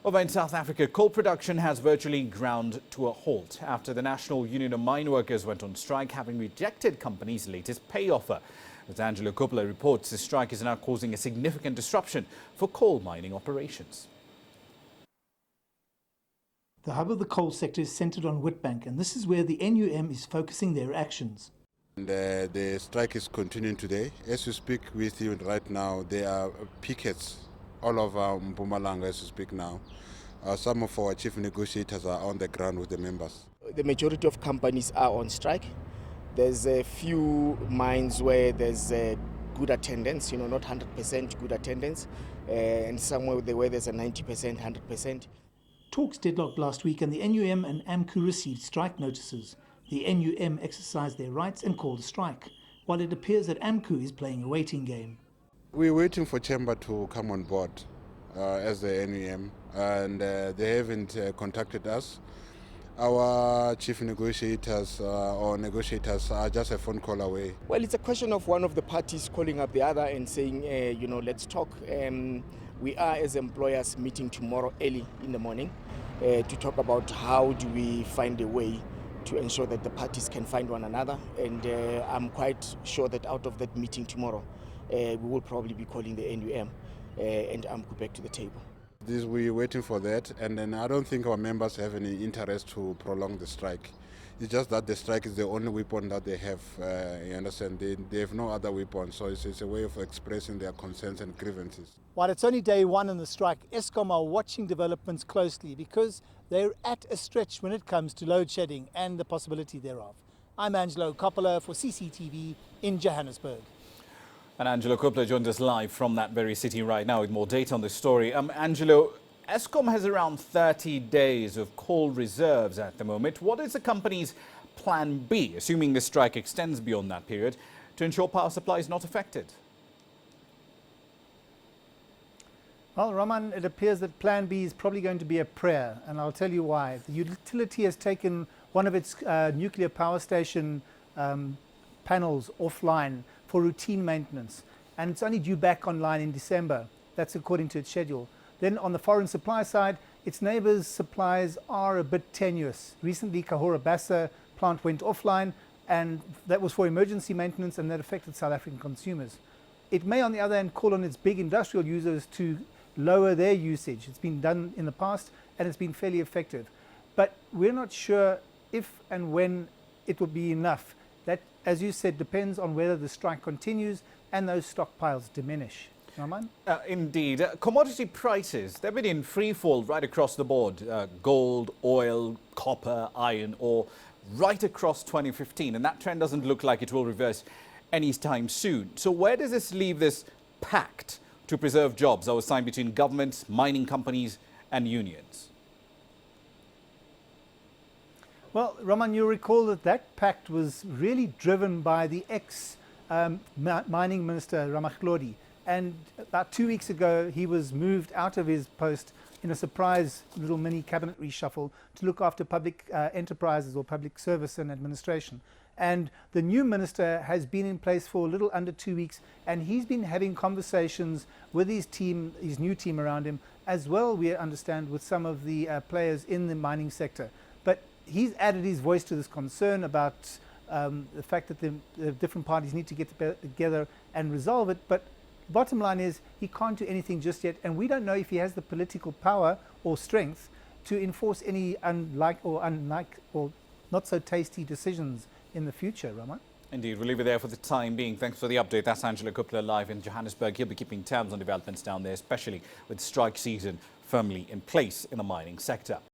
Over in South Africa, coal production has virtually ground to a halt after the National Union of Mine Workers went on strike, having rejected company's latest pay offer. As Angelo Kuppler reports, the strike is now causing a significant disruption for coal mining operations. The hub of the coal sector is centred on Witbank, and this is where the NUM is focusing their actions. And, the strike is continuing today. As we speak with you right now, there are pickets all over Mpumalanga as we speak now. Some of our chief negotiators are on the ground with the members. The majority of companies are on strike. There's a few mines where there's good attendance, not 100% good attendance, and somewhere where there's a 90%, 100%. Talks deadlocked last week and the NUM and AMCU received strike notices. The NUM exercised their rights and called a strike, while it appears that AMCU is playing a waiting game. We're waiting for Chamber to come on board as the NUM, and they haven't contacted us. Our chief negotiators or negotiators are just a phone call away. Well, it's a question of one of the parties calling up the other and saying, let's talk. We are, as employers, meeting tomorrow early in the morning to talk about how do we find a way to ensure that the parties can find one another. And I'm quite sure that out of that meeting tomorrow, we will probably be calling the NUM and AMCU back to the table. We're waiting for that, and then I don't think our members have any interest to prolong the strike. It's just that the strike is the only weapon that they have. You understand? They have no other weapon, so it's a way of expressing their concerns and grievances. While it's only day one in the strike, Eskom are watching developments closely because they're at a stretch when it comes to load shedding and the possibility thereof. I'm Angelo Kuppler for CCTV in Johannesburg. And Angelo Kuppler joins us live from that very city right now with more data on this story. Angelo, Eskom has around 30 days of coal reserves at the moment. What is the company's plan B, assuming the strike extends beyond that period, to ensure power supply is not affected? Well, Roman, it appears that plan B is probably going to be a prayer, and I'll tell you why. The utility has taken one of its nuclear power station panels offline for routine maintenance, and it's only due back online in December. That's according to its schedule. Then on the foreign supply side, its neighbours' supplies are a bit tenuous. Recently, Cahora Bassa plant went offline, and that was for emergency maintenance, and that affected South African consumers. It may, on the other hand, call on its big industrial users to lower their usage. It's been done in the past, and it's been fairly effective. But we're not sure if and when it will be enough. That, as you said, depends on whether the strike continues and those stockpiles diminish. Roman? Indeed. Commodity prices, they've been in free fall right across the board. Gold, oil, copper, iron ore, right across 2015. And that trend doesn't look like it will reverse anytime soon. So where does this leave this pact to preserve jobs that was signed between governments, mining companies and unions? Well, Roman, you'll recall that pact was really driven by the ex-mining minister, Ramahlodi. And about 2 weeks ago, he was moved out of his post in a surprise little mini cabinet reshuffle to look after public enterprises or public service and administration. And the new minister has been in place for a little under 2 weeks, and he's been having conversations with his new team around him, as well, we understand, with some of the players in the mining sector. But he's added his voice to this concern about the fact that the different parties need to get together and resolve it. But the bottom line is he can't do anything just yet, and we don't know if he has the political power or strength to enforce any unlike or not so tasty decisions in the future, Roman. Indeed, we'll leave it there for the time being. Thanks for the update. That's Angelo Kuppler live in Johannesburg. He'll be keeping tabs on developments down there, especially with strike season firmly in place in the mining sector.